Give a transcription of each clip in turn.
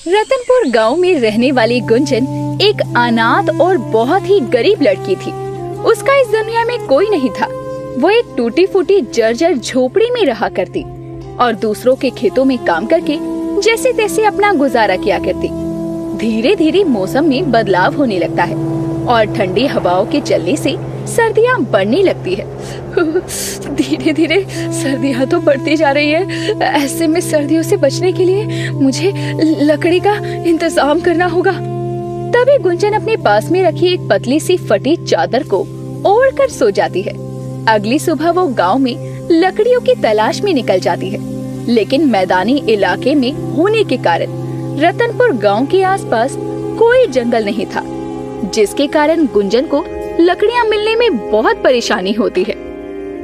रतनपुर गांव में रहने वाली गुंजन एक अनाथ और बहुत ही गरीब लड़की थी। उसका इस दुनिया में कोई नहीं था। वो एक टूटी फूटी जर्जर झोपड़ी में रहा करती और दूसरों के खेतों में काम करके जैसे तैसे अपना गुजारा किया करती। धीरे धीरे मौसम में बदलाव होने लगता है और ठंडी हवाओं के चलने से सर्दियाँ बढ़ने लगती है। धीरे धीरे सर्दियाँ तो बढ़ती जा रही है। ऐसे में सर्दियों से बचने के लिए मुझे लकड़ी का इंतजाम करना होगा। तभी गुंजन अपने पास में रखी एक पतली सी फटी चादर को ओढ़कर सो जाती है। अगली सुबह वो गांव में लकड़ियों की तलाश में निकल जाती है, लेकिन मैदानी इलाके में होने के कारण रतनपुर गांव के आसपास कोई जंगल नहीं था, जिसके कारण गुंजन को लकड़ियां मिलने में बहुत परेशानी होती है।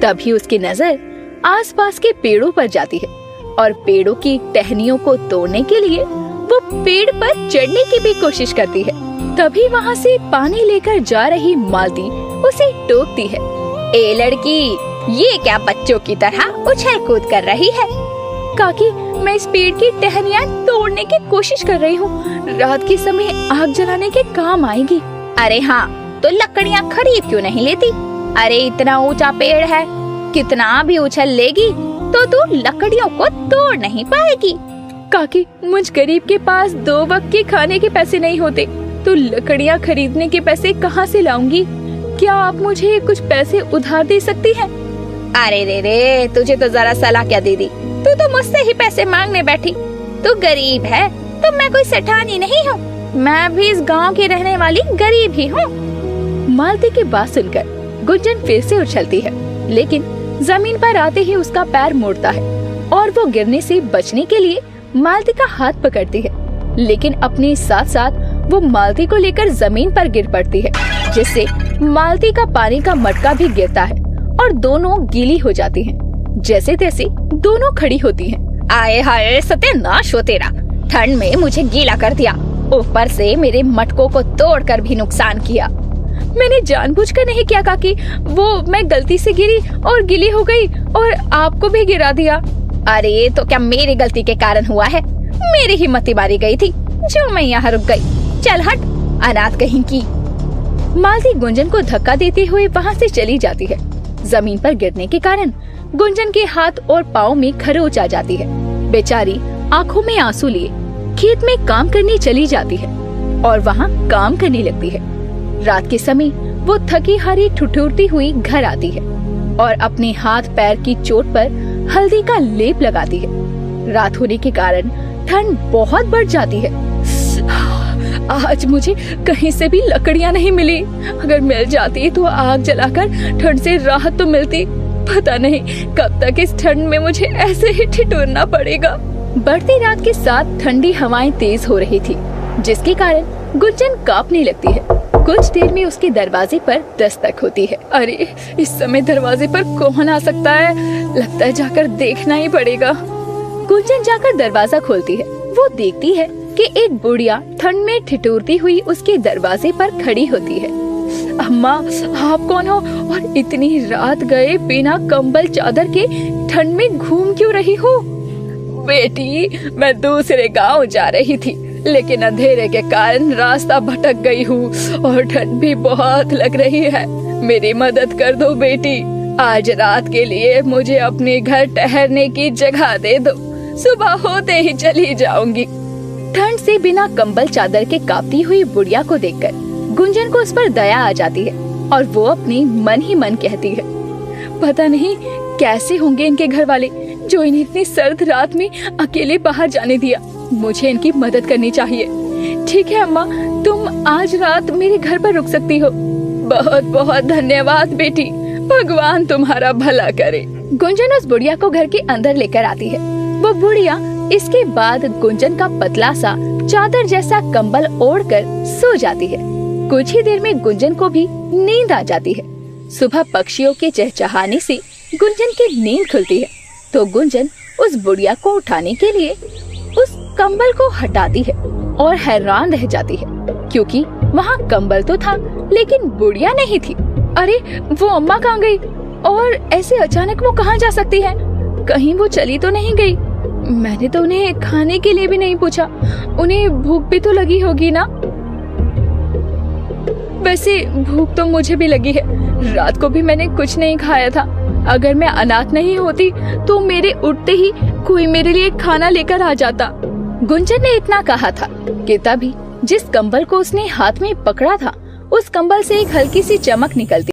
तभी उसकी नजर आसपास के पेड़ों पर जाती है और पेड़ों की टहनियों को तोड़ने के लिए वो पेड़ पर चढ़ने की भी कोशिश करती है। तभी वहाँ से पानी लेकर जा रही मालती उसे टोकती है। ए लड़की, ये क्या बच्चों की तरह उछल कूद कर रही है? काकी, मैं इस पेड़ की टहनियाँ तोड़ने की कोशिश कर रही हूँ। रात के समय आग जलाने के काम आएगी। अरे हाँ, तो लकड़ियाँ खरीद क्यों नहीं लेती? अरे इतना ऊंचा पेड़ है, कितना भी उछल लेगी तो तू लकड़ियों को तोड़ नहीं पाएगी। काकी, मुझ गरीब के पास 2 वक्त के खाने के पैसे नहीं होते, तो लकड़ियाँ खरीदने के पैसे कहाँ से लाऊंगी? क्या आप मुझे कुछ पैसे उधार दे सकती हैं? अरे रे, तुझे तो जरा सलाह क्या दे दी? तू तो मुझसे ही पैसे मांगने बैठी। तू गरीब है तो मैं कोई सेठानी नहीं हूँ। मैं भी इस गांव की रहने वाली गरीब ही हूँ। मालती की बात सुनकर गुंजन फिर से उछलती है, लेकिन जमीन पर आते ही उसका पैर मुड़ता है और वो गिरने से बचने के लिए मालती का हाथ पकड़ती है, लेकिन अपने साथ साथ वो मालती को लेकर जमीन पर गिर पड़ती है, जिससे मालती का पानी का मटका भी गिरता है और दोनों गीली हो जाती हैं। जैसे तैसे दोनों खड़ी होती हैं। आए हाय, सत्यानाश हो तेरा। ठंड में मुझे गीला कर दिया, ऊपर से मेरे मटकों को तोड़कर भी नुकसान किया। मैंने जानबूझकर नहीं किया काकी, वो मैं गलती से गिरी और गीली हो गई और आपको भी गिरा दिया। अरे तो क्या मेरी गलती के कारण हुआ है? मेरी हिम्मत मारी गई थी जो मैं यहाँ रुक गई। चल हट, अनाथ कहीं की। मालती गुंजन को धक्का देते हुए वहाँ से चली जाती है। जमीन पर गिरने के कारण गुंजन के हाथ और पाँव में खरोंच आ जाती है। बेचारी आंखों में आंसू लिए खेत में काम करने चली जाती है और वहाँ काम करने लगती है। रात के समय वो थकी हारी ठिठुरती हुई घर आती है और अपने हाथ पैर की चोट पर हल्दी का लेप लगाती है। रात होने के कारण ठंड बहुत बढ़ जाती है। आज मुझे कहीं से भी लकड़ियाँ नहीं मिली। अगर मिल जाती तो आग जलाकर ठंड से राहत तो मिलती। पता नहीं कब तक इस ठंड में मुझे ऐसे ही ठिठुरना पड़ेगा। बढ़ती रात के साथ ठंडी हवाएं तेज हो रही थी, जिसके कारण गुंजन कांपने लगती है। कुछ देर में उसके दरवाजे पर दस्तक होती है। अरे, इस समय दरवाजे पर कौन आ सकता है? लगता है जाकर देखना ही पड़ेगा। गुंजन जाकर दरवाजा खोलती है। वो देखती है कि एक बुढ़िया ठंड में ठिठुरती हुई उसके दरवाजे पर खड़ी होती है। अम्मा, आप कौन हो और इतनी रात गए बिना कंबल चादर के ठंड में घूम क्यों रही हो? बेटी, मैं दूसरे गांव जा रही थी, लेकिन अंधेरे के कारण रास्ता भटक गई हूँ और ठंड भी बहुत लग रही है। मेरी मदद कर दो बेटी। आज रात के लिए मुझे अपने घर ठहरने की जगह दे दो। सुबह होते ही चली जाऊंगी। ठंड से बिना कंबल चादर के कांपती हुई बुढ़िया को देखकर गुंजन को उस पर दया आ जाती है और वो अपने मन ही मन कहती है, पता नहीं कैसे होंगे इनके घर वाले जो इन्हें इतनी सर्द रात में अकेले बाहर जाने दिया। मुझे इनकी मदद करनी चाहिए। ठीक है अम्मा, तुम आज रात मेरे घर पर रुक सकती हो। बहुत बहुत धन्यवाद बेटी, भगवान तुम्हारा भला करे। गुंजन उस बुढ़िया को घर के अंदर लेकर आती है। वो बुढ़िया इसके बाद गुंजन का पतला सा चादर जैसा कंबल ओढ़कर सो जाती है। कुछ ही देर में गुंजन को भी नींद आ जाती है। सुबह पक्षियों के चहचहाने से गुंजन की नींद खुलती है, तो गुंजन उस बुढ़िया को उठाने के लिए उस कंबल को हटाती है और हैरान रह जाती है, क्योंकि वहाँ कंबल तो था लेकिन बुढ़िया नहीं थी। अरे, वो अम्मा कहाँ गई और ऐसे अचानक वो कहाँ जा सकती है? कहीं वो चली तो नहीं गई? मैंने तो उन्हें खाने के लिए भी नहीं पूछा। उन्हें भूख भी तो लगी होगी ना? वैसे भूख तो मुझे भी लगी है। रात को भी मैंने कुछ नहीं खाया था। अगर मैं अनाथ नहीं होती तो मेरे उठते ही कोई मेरे लिए खाना लेकर आ जाता। गुंजन ने इतना कहा था कि तभी जिस कंबल को उसने हाथ में पकड़ा था उस कंबल से एक हल्की सी चमक निकलती।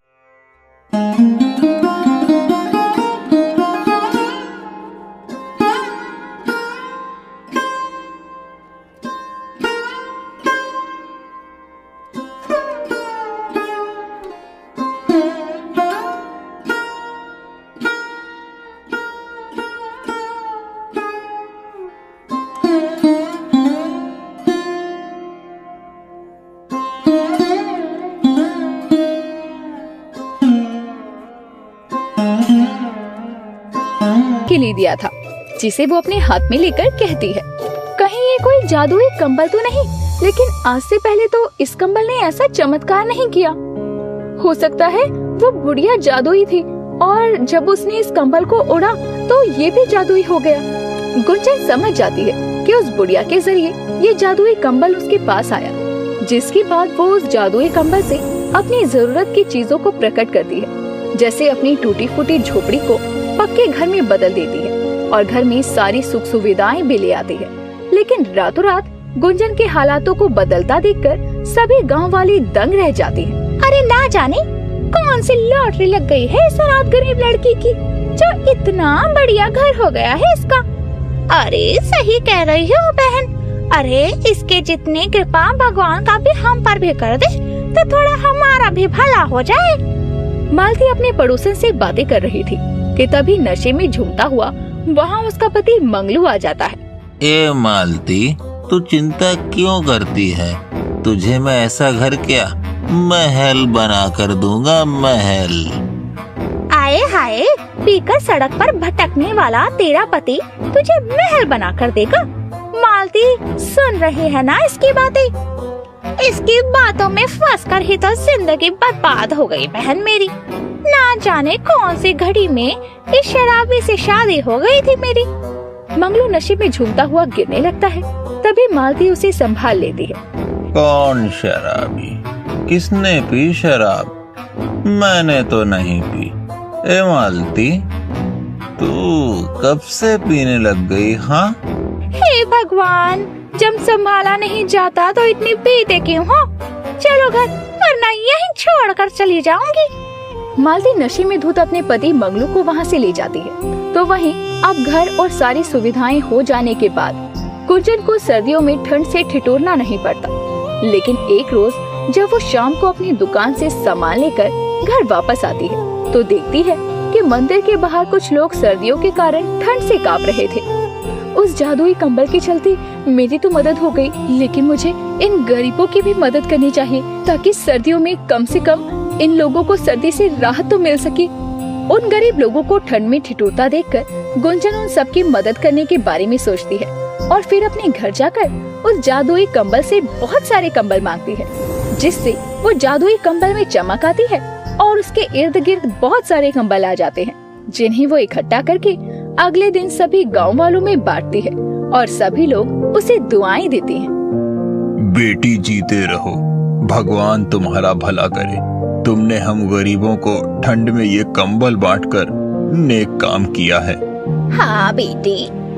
के लिए दिया था, जिसे वो अपने हाथ में लेकर कहती है, कहीं ये कोई जादुई कंबल तो नहीं? लेकिन आज से पहले तो इस कंबल ने ऐसा चमत्कार नहीं किया। हो सकता है वो बुढ़िया जादुई थी और जब उसने इस कंबल को ओढ़ा तो ये भी जादुई हो गया। गुंजन समझ जाती है कि उस बुढ़िया के जरिए ये जादुई कंबल उसके पास आया, जिसके बाद वो उस जादुई कंबल से अपनी जरूरत की चीजों को प्रकट करती है, जैसे अपनी टूटी फूटी झोपड़ी को पक्के घर में बदल देती है और घर में सारी सुख सुविधाएं भी ले आती है। लेकिन रातों रात गुंजन के हालातों को बदलता देखकर सभी गांव वाले दंग रह जाती हैं। अरे ना जाने कौन सी लॉटरी लग गई है इस अनाथ गरीब लड़की की, जो इतना बढ़िया घर हो गया है इसका। अरे सही कह रही हो बहन। अरे इसके जितनी कृपा भगवान का भी हम पर भी कर दे तो थोड़ा हमारा भी भला हो जाए। मालती अपने पड़ोसन से बातें कर रही थी कि तभी नशे में झूमता हुआ वहाँ उसका पति मंगलू आ जाता है। ए मालती, तू चिंता क्यों करती है? तुझे मैं ऐसा घर क्या महल बना कर दूंगा, महल। आए हाय, पीकर सड़क पर भटकने वाला तेरा पति तुझे महल बना कर देगा। मालती सुन रही है ना इसकी बातें? इसकी बातों में फंस कर ही तो जिंदगी बर्बाद हो गई बहन मेरी। ना जाने कौन सी घड़ी में इस शराबी से शादी हो गई थी मेरी। मंगलू नशे में झूमता हुआ गिरने लगता है। तभी मालती उसे संभाल लेती है। कौन शराबी? किसने पी शराब? मैंने तो नहीं पी। ए मालती, तू कब से पीने लग गई? हाँ, हे भगवान, जब संभाला नहीं जाता तो इतनी पीते क्यों हो? चलो घर, वरना यहीं छोड़कर चली जाऊंगी। मालती नशे में धुत अपने पति मंगलू को वहाँ से ले जाती है। तो वहीं अब घर और सारी सुविधाएं हो जाने के बाद गुंजन को सर्दियों में ठंड से ठिठुरना नहीं पड़ता। लेकिन एक रोज जब वो शाम को अपनी दुकान से सामान लेकर घर वापस आती है तो देखती है कि मंदिर के बाहर कुछ लोग सर्दियों के कारण ठंड से कांप रहे थे। उस जादुई कंबल के चलते मेरी तो मदद हो गई, लेकिन मुझे इन गरीबों की भी मदद करनी चाहिए ताकि सर्दियों में कम से कम इन लोगों को सर्दी से राहत तो मिल सके। उन गरीब लोगों को ठंड में ठिठुरता देखकर गुंजन उन सबकी मदद करने के बारे में सोचती है और फिर अपने घर जाकर उस जादुई कंबल से बहुत सारे कंबल मांगती है, जिससे वो जादुई कंबल में चमक आती है और उसके इर्द गिर्द बहुत सारे कंबल आ जाते हैं, जिन्हें वो इकट्ठा करके अगले दिन सभी गांव वालों में बांटती है और सभी लोग उसे दुआएं देते हैं। बेटी जीते रहो, भगवान तुम्हारा भला करे। तुमने हम गरीबों को ठंड में ये कंबल बांटकर नेक काम किया है। हाँ बेटी,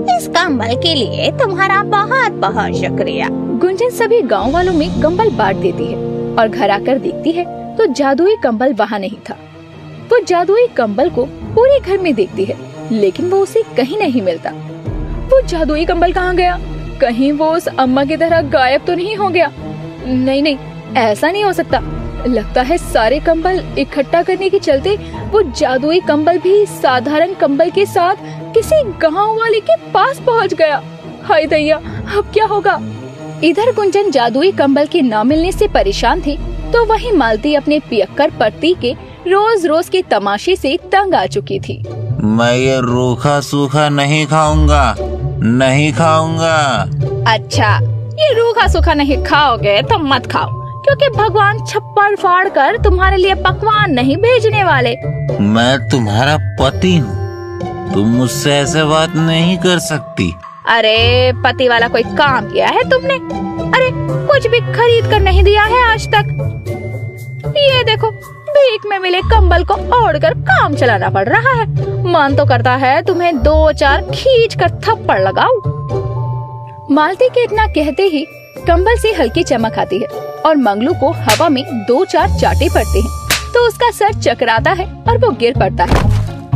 इस कंबल के लिए तुम्हारा बहुत बहुत शुक्रिया। गुंजन सभी गांव वालों में कंबल बांट देती है और घर आकर देखती है तो जादुई कंबल वहाँ नहीं था। वो जादुई कंबल को पूरे घर में देखती है, लेकिन वो उसे कहीं नहीं मिलता। वो जादुई कंबल कहाँ गया? कहीं वो उस अम्मा की तरह गायब तो नहीं हो गया? नहीं, ऐसा नहीं हो सकता। लगता है सारे कंबल इकट्ठा करने के चलते वो जादुई कंबल भी साधारण कंबल के साथ किसी गांव वाले के पास पहुंच गया। हाय दैया, अब क्या होगा? इधर गुंजन जादुई कंबल के न मिलने से परेशान थी, तो वहीं मालती अपने पियक्कर पति के रोज रोज के तमाशे से तंग आ चुकी थी। मैं ये रूखा सूखा नहीं खाऊंगा, नहीं खाऊंगा। अच्छा, ये रूखा सूखा नहीं खाओगे तो मत खाओ, क्योंकि भगवान छप्पर फाड़ कर तुम्हारे लिए पकवान नहीं भेजने वाले। मैं तुम्हारा पति हूँ, तुम मुझसे ऐसे बात नहीं कर सकती। अरे पति वाला कोई काम किया है तुमने? अरे कुछ भी खरीद कर नहीं दिया है आज तक। ये देखो, भीख में मिले कंबल को ओढ़कर काम चलाना पड़ रहा है। मन तो करता है तुम्हें 2-4 खींच कर थप्पड़ लगाऊं। मालती के इतना कहते ही कंबल से हल्की चमक आती है और मंगलू को हवा में 2-4 चाटे पड़ते हैं तो उसका सर चकराता है और वो गिर पड़ता है।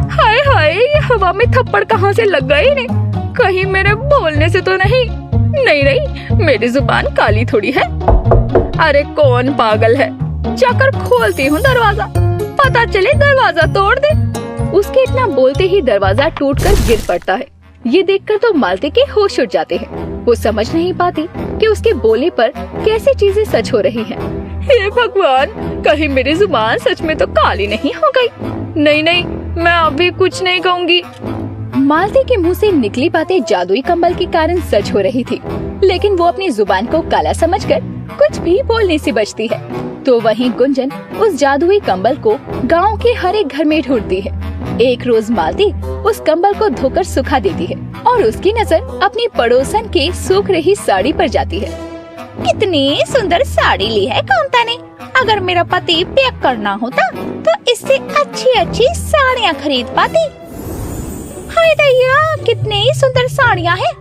हाय हाय, ये हवा में थप्पड़ कहाँ से लग गए ने? कहीं मेरे बोलने से तो नहीं? नहीं, मेरी जुबान काली थोड़ी है। अरे कौन पागल है? जाकर खोलती हूँ दरवाजा, पता चले दरवाजा तोड़ दे। उसके इतना बोलते ही दरवाजा टूटकर गिर पड़ता है। ये देखकर तो मालती के होश उड़ जाते हैं। वो समझ नहीं पाती कि उसके बोले पर कैसी चीजें सच हो रही हैं। हे भगवान, कहीं मेरी जुबान सच में तो काली नहीं हो गई? नहीं, मैं अभी कुछ नहीं कहूँगी। मालती के मुंह से निकली बातें जादुई कंबल के कारण सच हो रही थी, लेकिन वो अपनी जुबान को काला समझकर कुछ भी बोलने से बचती है। तो वहीं गुंजन उस जादुई कंबल को गांव के हर एक घर में ढूंढती है। एक रोज मालती उस कंबल को धोकर सुखा देती है और उसकी नजर अपनी पड़ोसन के सूख रही साड़ी पर जाती है। कितनी सुंदर साड़ी ली है कांता ने। अगर मेरा पति पैक करना होता तो इससे अच्छी साड़ियाँ खरीद पाती। हाय दैया, कितनी सुंदर साड़ियाँ हैं।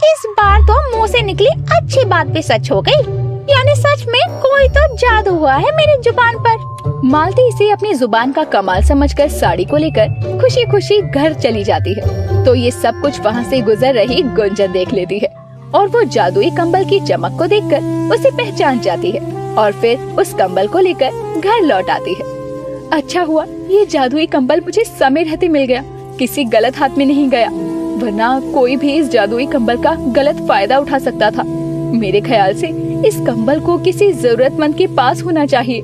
इस बार तो मुंह से निकली अच्छी बात भी सच हो गई। यानी सच में कोई तो जादू हुआ है मेरी जुबान पर। मालती इसे अपनी जुबान का कमाल समझकर साड़ी को लेकर खुशी खुशी घर चली जाती है। तो ये सब कुछ वहाँ से गुजर रही गुंजन देख लेती है और वो जादुई कंबल की चमक को देखकर उसे पहचान जाती है और फिर उस कंबल को लेकर घर लौट आती है। अच्छा हुआ ये जादुई कंबल मुझे समय रहते मिल गया, किसी गलत हाथ में नहीं गया, वरना कोई भी इस जादुई कंबल का गलत फायदा उठा सकता था। मेरे ख्याल से इस कंबल को किसी जरूरतमंद के पास होना चाहिए।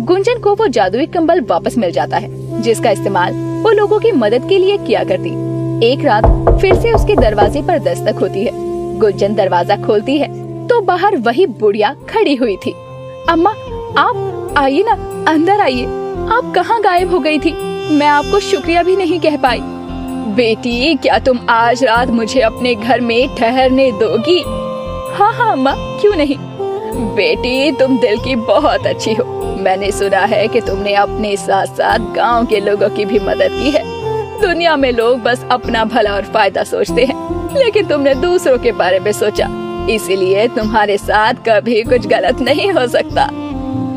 गुंजन को वो जादुई कंबल वापस मिल जाता है, जिसका इस्तेमाल वो लोगों की मदद के लिए किया करती। एक रात फिर से उसके दरवाजे पर दस्तक होती है। गुंजन दरवाजा खोलती है तो बाहर वही बुढ़िया खड़ी हुई थी। अम्मा, आप आइए ना, अंदर आइए। आप कहाँ गायब हो गई थी? मैं आपको शुक्रिया भी नहीं कह पाई। बेटी, क्या तुम आज रात मुझे अपने घर में ठहरने दोगी? हाँ अम्मा, क्यों नहीं। बेटी, तुम दिल की बहुत अच्छी हो। मैंने सुना है कि तुमने अपने साथ साथ गांव के लोगों की भी मदद की है। दुनिया में लोग बस अपना भला और फायदा सोचते हैं, लेकिन तुमने दूसरों के बारे में सोचा, इसीलिए तुम्हारे साथ कभी कुछ गलत नहीं हो सकता।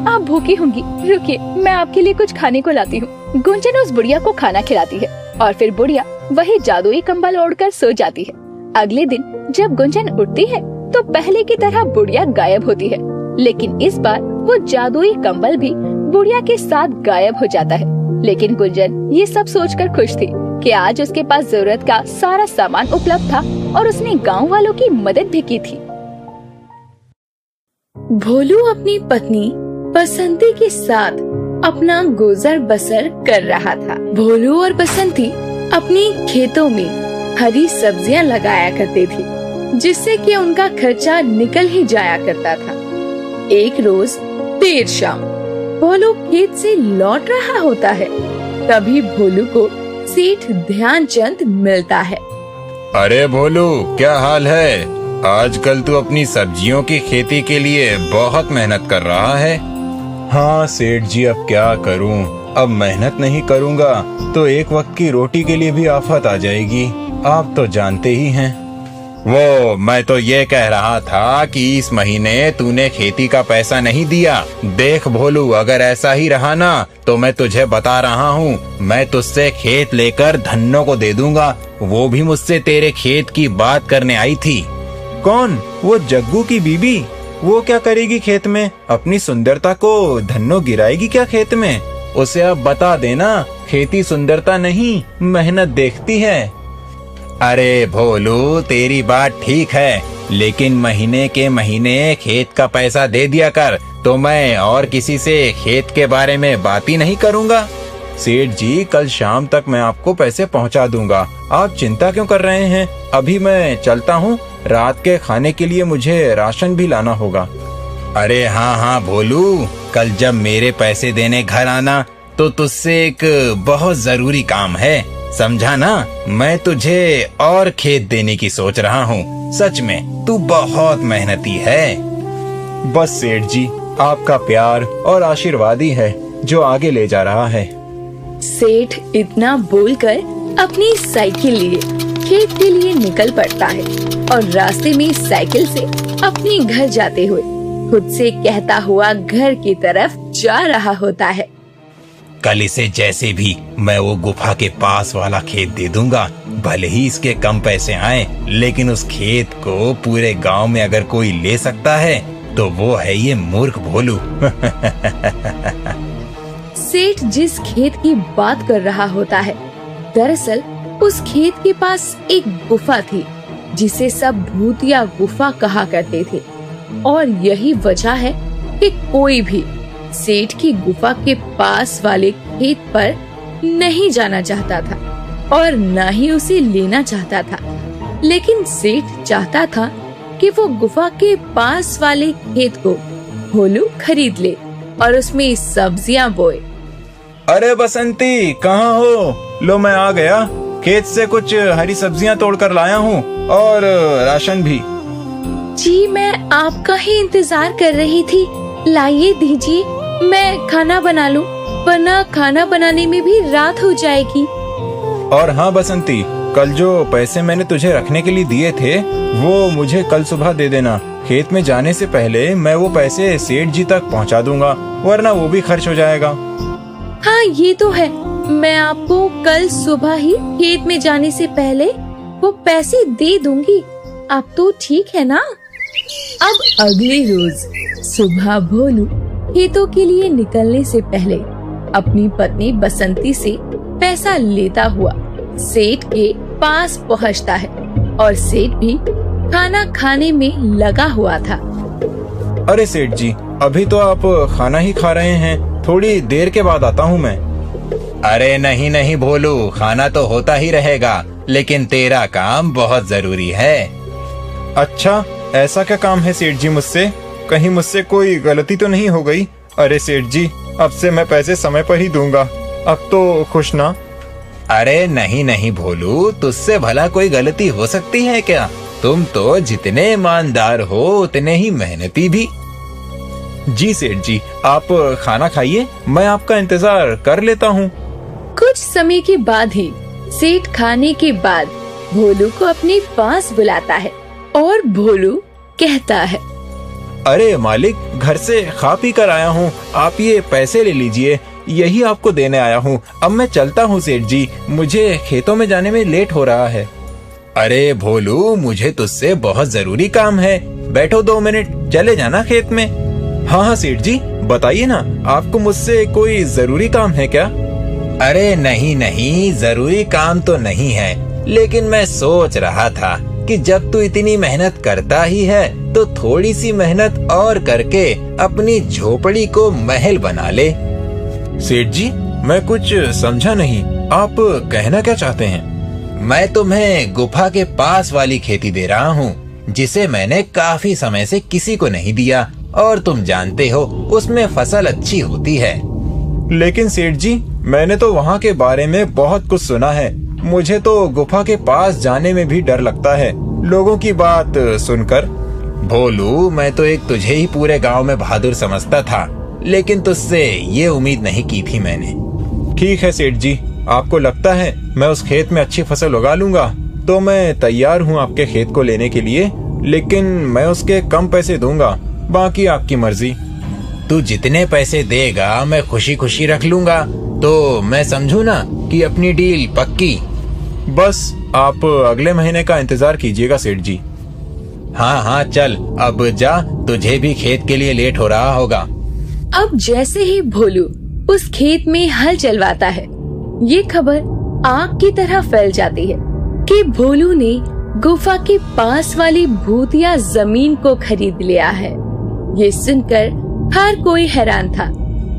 आप भूखी होंगी, रुकिए मैं आपके लिए कुछ खाने को लाती हूँ। गुंजन उस बुढ़िया को खाना खिलाती है और फिर बुढ़िया वही जादुई कंबल ओढ़कर सो जाती है। अगले दिन जब गुंजन उठती है तो पहले की तरह बुढ़िया गायब होती है, लेकिन इस बार वो जादुई कंबल भी बुढ़िया के साथ गायब हो जाता है। लेकिन गुंजन ये सब सोचकर खुश थी कि आज उसके पास जरूरत का सारा सामान उपलब्ध था और उसने गांव वालों की मदद भी की थी। भोलू अपनी पत्नी बसंती के साथ अपना गुजर बसर कर रहा था। भोलू और बसंती अपनी खेतों में हरी सब्जियां लगाया करते थे, जिससे कि उनका खर्चा निकल ही जाया करता था। एक रोज देर शाम भोलू खेत से लौट रहा होता है, तभी भोलू को सेठ ध्यानचंद मिलता है। अरे भोलू, क्या हाल है? आजकल तू अपनी सब्जियों की खेती के लिए बहुत मेहनत कर रहा है। हाँ सेठ जी, अब क्या करूं? अब मेहनत नहीं करूंगा तो एक वक्त की रोटी के लिए भी आफत आ जाएगी। आप तो जानते ही हैं। वो मैं तो ये कह रहा था कि इस महीने तूने खेती का पैसा नहीं दिया। देख भोलू, अगर ऐसा ही रहा ना तो मैं तुझे बता रहा हूँ, मैं तुझसे खेत लेकर धन्नो को दे दूंगा। वो भी मुझसे तेरे खेत की बात करने आई थी। कौन? वो जग्गू की बीबी? वो क्या करेगी खेत में? अपनी सुंदरता को धन्नो गिराएगी क्या खेत में? उसे अब बता देना, खेती सुंदरता नहीं मेहनत देखती है। अरे भोलू, तेरी बात ठीक है, लेकिन महीने के महीने खेत का पैसा दे दिया कर, तो मैं और किसी से खेत के बारे में बात ही नहीं करूँगा। सेठ जी, कल शाम तक मैं आपको पैसे पहुँचा दूंगा, आप चिंता क्यों कर रहे हैं? अभी मैं चलता हूँ, रात के खाने के लिए मुझे राशन भी लाना होगा। अरे हाँ भोलू, कल जब मेरे पैसे देने घर आना तो तुझसे एक बहुत जरूरी काम है। समझा ना? मैं तुझे और खेत देने की सोच रहा हूँ। सच में तू बहुत मेहनती है। बस सेठ जी, आपका प्यार और आशीर्वाद ही है जो आगे ले जा रहा है। सेठ इतना बोलकर अपनी साइकिल लिए खेत के लिए निकल पड़ता है और रास्ते में साइकिल से अपने घर जाते हुए खुद से कहता हुआ घर की तरफ जा रहा होता है। कल इसे जैसे भी मैं वो गुफा के पास वाला खेत दे दूंगा। भले ही इसके कम पैसे आए, लेकिन उस खेत को पूरे गांव में अगर कोई ले सकता है तो वो है ये मूर्ख भोलू। सेठ जिस खेत की बात कर रहा होता है, दरअसल उस खेत के पास एक गुफा थी जिसे सब भूतिया गुफा कहा करते थे। और यही वजह है कि कोई भी सेठ की गुफा के पास वाले खेत पर नहीं जाना चाहता था और न ही उसे लेना चाहता था। लेकिन सेठ चाहता था कि वो गुफा के पास वाले खेत को भोलू खरीद ले और उसमें सब्जियां बोए। अरे बसंती, कहाँ हो? लो मैं आ गया। खेत से कुछ हरी सब्जियां तोड़कर लाया हूँ और राशन भी। जी, मैं आपका ही इंतजार कर रही थी। लाइए दीजिए, मैं खाना बना लूं, वरना खाना बनाने में भी रात हो जाएगी। और हाँ बसंती, कल जो पैसे मैंने तुझे रखने के लिए दिए थे वो मुझे कल सुबह दे देना। खेत में जाने से पहले मैं वो पैसे सेठ जी तक पहुंचा दूंगा, वरना वो भी खर्च हो जाएगा। हाँ, ये तो है। मैं आपको कल सुबह ही खेत में जाने से पहले वो पैसे दे दूंगी। अब तो ठीक है ना? अब अगले रोज सुबह भोलू खेतों के लिए निकलने से पहले अपनी पत्नी बसंती से पैसा लेता हुआ सेठ के पास पहुंचता है और सेठ भी खाना खाने में लगा हुआ था। अरे सेठ जी, अभी तो आप खाना ही खा रहे हैं, थोड़ी देर के बाद आता हूँ मैं। अरे नहीं नहीं भोलू, खाना तो होता ही रहेगा, लेकिन तेरा काम बहुत जरूरी है। अच्छा, ऐसा क्या काम है सेठ जी मुझसे? कहीं मुझसे कोई गलती तो नहीं हो गई? अरे सेठ जी, अब से मैं पैसे समय पर ही दूंगा। अब तो खुश ना? अरे नहीं नहीं भोलू, तुझसे भला कोई गलती हो सकती है क्या? तुम तो जितने ईमानदार हो उतने ही मेहनती भी। जी सेठ जी, आप खाना खाइए, मैं आपका इंतजार कर लेता हूँ। कुछ समय के बाद ही सेठ खाने के बाद भोलू को अपने पास बुलाता है और भोलू कहता है, अरे मालिक, घर से खा पी कर आया हूँ, आप ये पैसे ले लीजिए, यही आपको देने आया हूँ। अब मैं चलता हूँ सेठ जी, मुझे खेतों में जाने में लेट हो रहा है। अरे भोलू, मुझे तुझसे बहुत जरूरी काम है, बैठो 2 मिनट, चले जाना खेत में। हाँ हाँ सेठ जी, बताइए ना, आपको मुझसे कोई जरूरी काम है क्या? अरे नहीं नहीं, जरूरी काम तो नहीं है, लेकिन मैं सोच रहा था कि जब तू इतनी मेहनत करता ही है तो थोड़ी सी मेहनत और करके अपनी झोपड़ी को महल बना ले। सेठ जी, मैं कुछ समझा नहीं, आप कहना क्या चाहते हैं? मैं तुम्हें गुफा के पास वाली खेती दे रहा हूँ, जिसे मैंने काफी समय से किसी को नहीं दिया, और तुम जानते हो उसमें फसल अच्छी होती है। लेकिन सेठ जी, मैंने तो वहाँ के बारे में बहुत कुछ सुना है। मुझे तो गुफा के पास जाने में भी डर लगता है, लोगों की बात सुनकर। भोलू, मैं तो एक तुझे ही पूरे गांव में बहादुर समझता था, लेकिन तुझसे ये उम्मीद नहीं की थी मैंने। ठीक है सेठ जी, आपको लगता है मैं उस खेत में अच्छी फसल उगा लूंगा, तो मैं तैयार हूँ आपके खेत को लेने के लिए, लेकिन मैं उसके कम पैसे दूंगा, बाकी आपकी मर्जी। तू जितने पैसे देगा मैं खुशी खुशी रख लूंगा, तो मैं समझू ना कि अपनी डील पक्की। बस आप अगले महीने का इंतजार कीजिएगा सेठ जी। हाँ हाँ, चल अब जा, तुझे भी खेत के लिए लेट हो रहा होगा। अब जैसे ही भोलू उस खेत में हल चलवाता है, ये खबर आग की तरह फैल जाती है कि भोलू ने गुफा के पास वाली भूतिया जमीन को खरीद लिया है। ये सुनकर हर कोई हैरान था।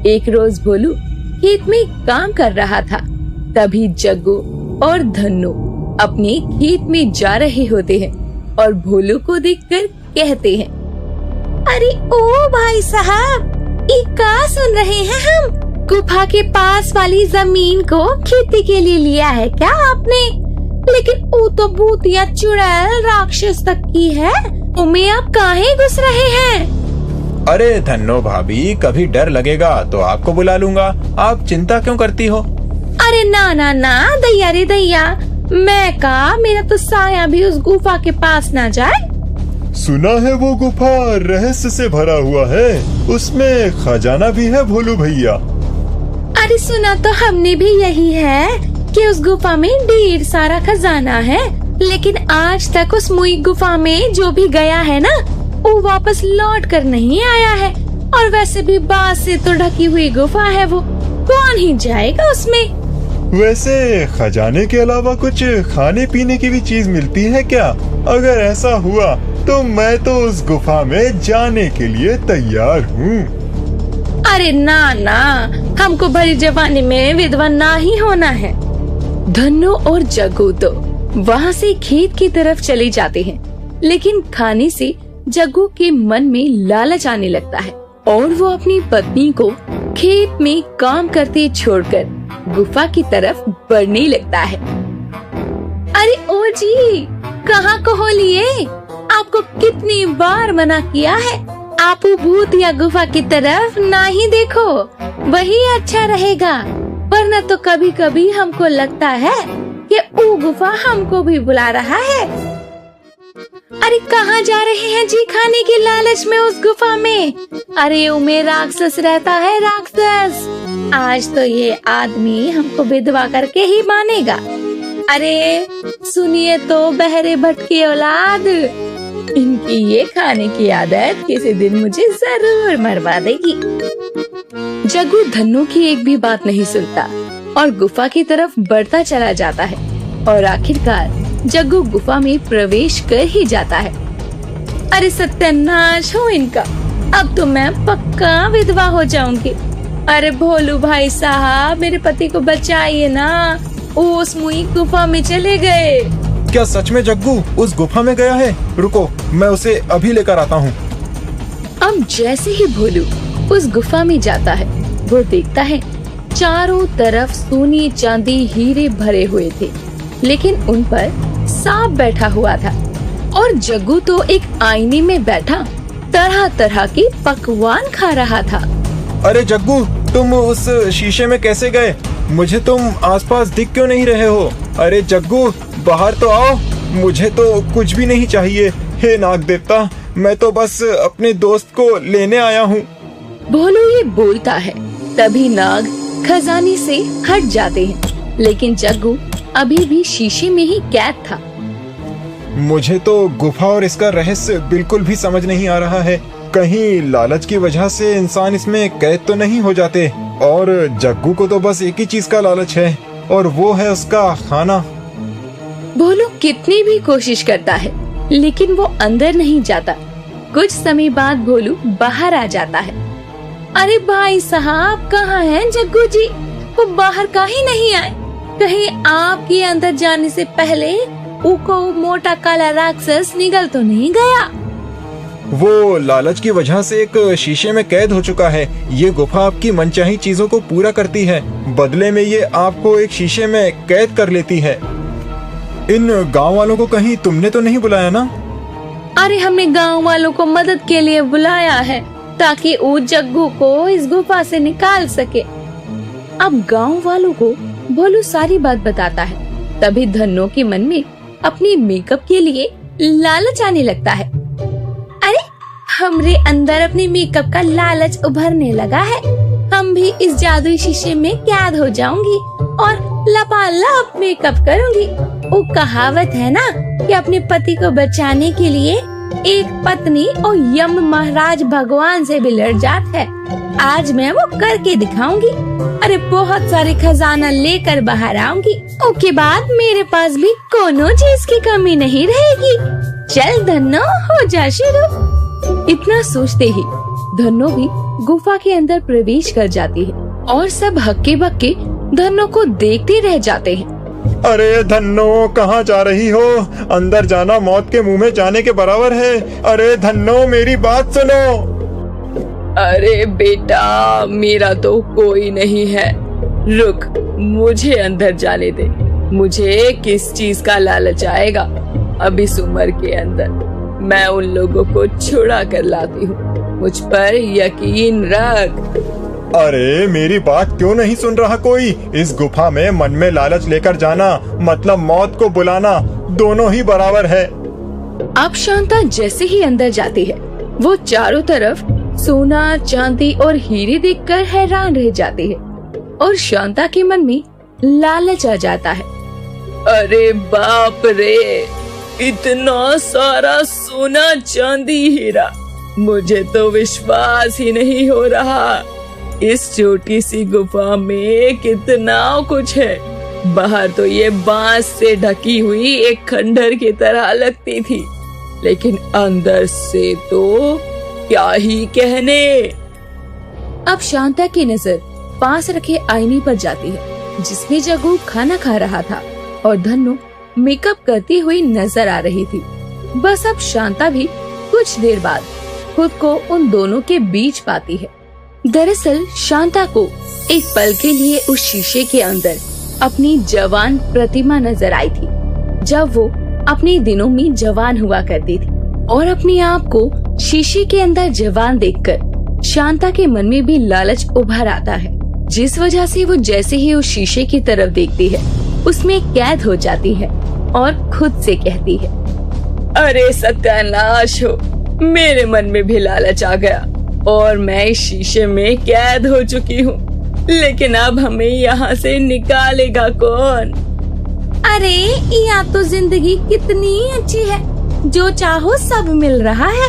एक रोज भोलू खेत में काम कर रहा था, तभी जग्गू और धन्नू अपने खेत में जा रहे होते हैं और भोलू को देखकर कहते हैं, अरे ओ भाई साहब, ये क्या सुन रहे हैं हम? गुफा के पास वाली जमीन को खेती के लिए लिया है क्या आपने? लेकिन वो तो भूतिया चुड़ैल राक्षस तक की है, उमे आप काहे घुस रहे हैं? अरे धन्नो भाभी, कभी डर लगेगा तो आपको बुला लूंगा, आप चिंता क्यों करती हो? अरे ना ना ना दैया रे दैया, मैं कहा मेरा तो साया भी उस गुफा के पास ना जाए। सुना है वो गुफा रहस्य से भरा हुआ है, उसमें खजाना भी है भोलू भैया। अरे सुना तो हमने भी यही है कि उस गुफा में ढेर सारा खजाना है, लेकिन आज तक उस मुई गुफा में जो भी गया है ना, वो वापस लौट कर नहीं आया है। और वैसे भी बांस से तो ढकी हुई गुफा है, वो कौन ही जाएगा उसमें? वैसे खजाने के अलावा कुछ खाने पीने की भी चीज मिलती है क्या? अगर ऐसा हुआ तो मैं तो उस गुफा में जाने के लिए तैयार हूँ। अरे ना ना, हमको भरी जवानी में विधवा ना ही होना है। धन्नो और जग्गू तो वहाँ से खेत की तरफ चले जाते हैं, लेकिन खाने से जग्गू के मन में लालच आने लगता है और वो अपनी पत्नी को खेत में काम करते छोड़कर गुफा की तरफ बढ़ने लगता है। अरे ओ जी, कहाँ को हो लिए? आपको कितनी बार मना किया है, आप भूत या गुफा की तरफ ना ही देखो, वही अच्छा रहेगा। वरना तो कभी कभी हमको लगता है कि वो गुफा हमको भी बुला रहा है। अरे कहाँ जा रहे हैं जी खाने के लालच में उस गुफा में? अरे उमे राक्षस रहता है, राक्षस। आज तो ये आदमी हमको विधवा करके ही मानेगा। अरे सुनिए तो बहरे भटके औलाद, इनकी ये खाने की आदत किसी दिन मुझे जरूर मरवा देगी। जग्गू धन्नो की एक भी बात नहीं सुनता और गुफा की तरफ बढ़ता चला जाता है और आखिरकार जग्गू गुफा में प्रवेश कर ही जाता है। अरे सत्यानाश हो इनका, अब तो मैं पक्का विधवा हो जाऊंगी। अरे भोलू भाई साहब, मेरे पति को बचाइए ना, उस मुई गुफा में चले गए। क्या सच में जग्गू उस गुफा में गया है? रुको, मैं उसे अभी लेकर आता हूँ। अब जैसे ही भोलू उस गुफा में जाता है, वो देखता है चारों तरफ सोने चांदी हीरे भरे हुए थे, लेकिन उन पर सांप बैठा हुआ था। और जग्गू तो एक आईने में बैठा तरह तरह के पकवान खा रहा था। अरे जग्गू, तुम उस शीशे में कैसे गए? मुझे तुम आसपास दिख क्यों नहीं रहे हो? अरे जग्गू, बाहर तो आओ, मुझे तो कुछ भी नहीं चाहिए। हे नाग देवता, मैं तो बस अपने दोस्त को लेने आया हूँ। भोलू ये बोलता है, तभी नाग खजाने से हट जाते हैं, लेकिन जग्गू अभी भी शीशे में ही कैद था। मुझे तो गुफा और इसका रहस्य बिल्कुल भी समझ नहीं आ रहा है। कहीं लालच की वजह से इंसान इसमें कैद तो नहीं हो जाते? और जग्गू को तो बस एक ही चीज का लालच है, और वो है उसका खाना। भोलू कितनी भी कोशिश करता है, लेकिन वो अंदर नहीं जाता। कुछ समय बाद भोलू बाहर आ जाता है। अरे भाई साहब, कहाँ हैं जग्गू जी? वो बाहर काहे नहीं आए? कहीं आपके अंदर जाने से पहले उको मोटा काला राक्षस निगल तो नहीं गया? वो लालच की वजह से एक शीशे में कैद हो चुका है। ये गुफा आपकी मनचाही चीजों को पूरा करती है, बदले में ये आपको एक शीशे में कैद कर लेती है। इन गांव वालों को कहीं तुमने तो नहीं बुलाया ना? अरे हमने गांव वालों को मदद के लिए बुलाया है, ताकि वो जग्गू को इस गुफा से निकाल सके। अब गांव वालों को भोलू सारी बात बताता है। तभी धन्नो के मन में अपनी मेकअप के लिए लालच आने लगता है। अरे हमरे अंदर अपने मेकअप का लालच उभरने लगा है। हम भी इस जादुई शीशे में कैद हो जाऊंगी और लपालप मेकअप करूंगी। वो कहावत है ना कि अपने पति को बचाने के लिए एक पत्नी और यम महाराज भगवान से भी लड़ जात है। आज मैं वो करके दिखाऊंगी। अरे बहुत सारे खजाना लेकर बाहर आऊंगी। उसके बाद मेरे पास भी कोनो चीज की कमी नहीं रहेगी। चल धन्नो, हो जा शुरू। इतना सोचते ही धन्नो भी गुफा के अंदर प्रवेश कर जाती है और सब हक्के बक्के धन्नो को देखते रह जाते हैं। अरे धन्नो, कहाँ जा रही हो? अंदर जाना मौत के मुंह में जाने के बराबर है। अरे धन्नो, मेरी बात सुनो। अरे बेटा, मेरा तो कोई नहीं है। रुक, मुझे अंदर जाने दे। मुझे किस चीज का लालच आएगा? अब इस उम्र के अंदर मैं उन लोगों को छुड़ा कर लाती हूँ। मुझ पर यकीन रख। अरे मेरी बात क्यों नहीं सुन रहा कोई? इस गुफा में मन में लालच लेकर जाना मतलब मौत को बुलाना, दोनों ही बराबर है। अब शांता जैसे ही अंदर जाती है, वो चारों तरफ सोना, चांदी और हीरे देखकर हैरान रह जाती है और शांता के मन में लालच आ जाता है। अरे बाप रे, इतना सारा सोना, चांदी, हीरा, मुझे तो विश्वास ही नहीं हो रहा। इस छोटी सी गुफा में कितना कुछ है। बाहर तो ये बांस से ढकी हुई एक खंडर की तरह लगती थी, लेकिन अंदर से तो क्या ही कहने। अब शांता की नजर पास रखे आईने पर जाती है, जिसमें जग्गू खाना खा रहा था और धन्नो मेकअप करती हुई नजर आ रही थी। बस अब शांता भी कुछ देर बाद खुद को उन दोनों के बीच पाती है। दरअसल शांता को एक पल के लिए उस शीशे के अंदर अपनी जवान प्रतिमा नजर आई थी, जब वो अपने दिनों में जवान हुआ करती थी। और अपने आप को शीशे के अंदर जवान देखकर शांता के मन में भी लालच उभर आता है, जिस वजह से वो जैसे ही उस शीशे की तरफ देखती है, उसमें कैद हो जाती है और खुद से कहती है, अरे सत्यानाश हो, मेरे मन में भी लालच आ गया और मैं इस शीशे में कैद हो चुकी हूँ। लेकिन अब हमें यहाँ से निकालेगा कौन? अरे यहाँ तो जिंदगी कितनी अच्छी है, जो चाहो सब मिल रहा है।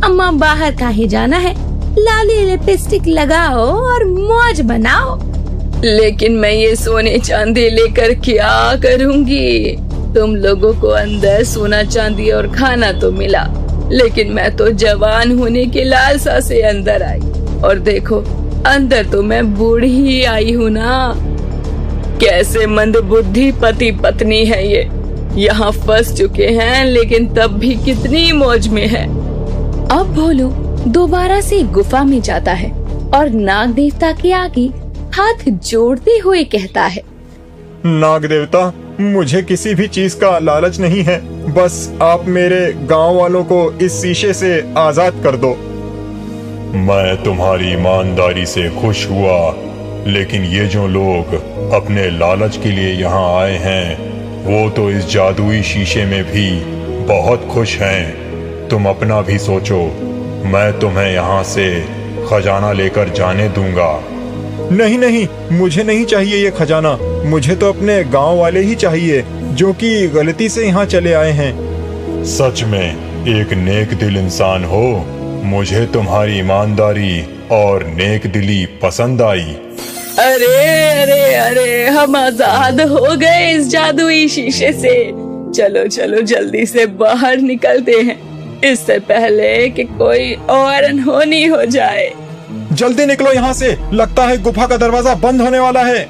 अम्मा बाहर काहे जाना है, लाली लिपस्टिक लगाओ और मौज बनाओ। लेकिन मैं ये सोने चांदी लेकर क्या करूँगी? तुम लोगों को अंदर सोना चांदी और खाना तो मिला, लेकिन मैं तो जवान होने की लालसा से अंदर आई और देखो अंदर तो मैं बूढ़ी ही आई हूँ ना। कैसे मंदबुद्धि पति पत्नी है ये, यहाँ फंस चुके हैं लेकिन तब भी कितनी मौज में है। अब भोलू दोबारा से गुफा में जाता है और नाग देवता के आगे हाथ जोड़ते हुए कहता है, नाग देवता, मुझे किसी भी चीज का लालच नहीं है, बस आप मेरे गांव वालों को इस शीशे से आजाद कर दो। मैं तुम्हारी ईमानदारी से खुश हुआ, लेकिन ये जो लोग अपने लालच के लिए यहाँ आए हैं, वो तो इस जादुई शीशे में भी बहुत खुश हैं। तुम अपना भी सोचो, मैं तुम्हें यहाँ से खजाना लेकर जाने दूंगा। नहीं नहीं, मुझे नहीं चाहिए ये खजाना, मुझे तो अपने गांव वाले ही चाहिए जो कि गलती से यहाँ चले आए हैं। सच में एक नेक दिल इंसान हो, मुझे तुम्हारी ईमानदारी और नेक दिली पसंद आई। अरे अरे अरे, हम आजाद हो गए इस जादुई शीशे से। चलो चलो जल्दी से बाहर निकलते हैं, इससे पहले कि कोई और अनहोनी हो जाए। जल्दी निकलो यहाँ से, लगता है गुफा का दरवाजा बंद होने वाला है।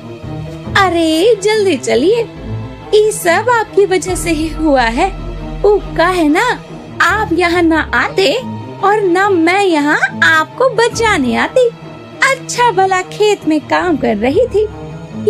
अरे जल्दी चलिए, ये सब आपकी वजह से ही हुआ है। उक्का है ना, आप यहाँ न आते और न मैं यहाँ आपको बचाने आती। अच्छा भला खेत में काम कर रही थी,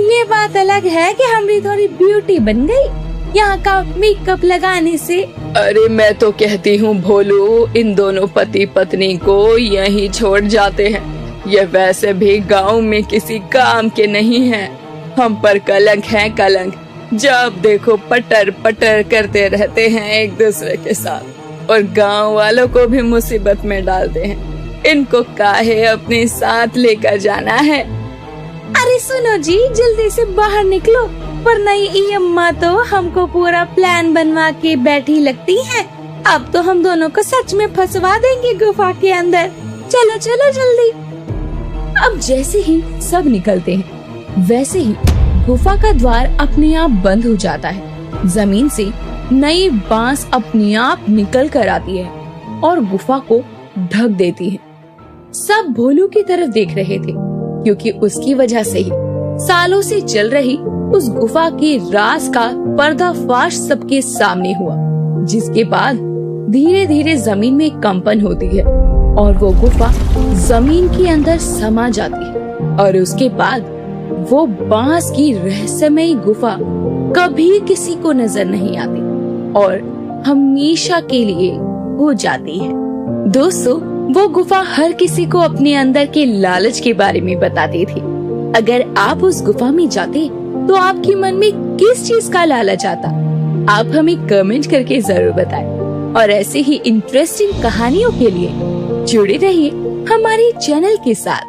ये बात अलग है कि हमारी थोड़ी ब्यूटी बन गई यहाँ का मेकअप लगाने से। अरे मैं तो कहती हूँ भोलू, इन दोनों पति पत्नी को यहीं छोड़ जाते हैं। ये वैसे भी गांव में किसी काम के नहीं हैं। हम पर कलंक है कलंक, जब देखो पटर पटर करते रहते हैं एक दूसरे के साथ और गांव वालों को भी मुसीबत में डालते हैं। इनको काहे अपने साथ लेकर जाना है? अरे सुनो जी, जल्दी से बाहर निकलो, वरना ये अम्मा तो हमको पूरा प्लान बनवा के बैठी लगती हैं। अब तो हम दोनों को सच में फंसवा देंगे गुफा के अंदर। चलो चलो जल्दी। अब जैसे ही सब निकलते हैं, वैसे ही गुफा का द्वार अपने आप बंद हो जाता है। जमीन से नई बांस अपने आप निकल कर आती है और गुफा को ढक देती है। सब भोलू की तरफ देख रहे थे, क्योंकि उसकी वजह से ही सालों से चल रही उस गुफा के राज का पर्दाफाश सबके सामने हुआ, जिसके बाद धीरे धीरे जमीन में कंपन होती है और वो गुफा जमीन के अंदर समा जाती है और उसके बाद वो बांस की रहस्यमयी गुफा कभी किसी को नजर नहीं आती और हमेशा के लिए हो जाती है। दोस्तों, वो गुफा हर किसी को अपने अंदर के लालच के बारे में बताती थी। अगर आप उस गुफा में जाते तो आपके मन में किस चीज का लालच आता? आप हमें कमेंट करके जरूर बताएं। और ऐसे ही इंटरेस्टिंग कहानियों के लिए जुड़े रहिए हमारे चैनल के साथ।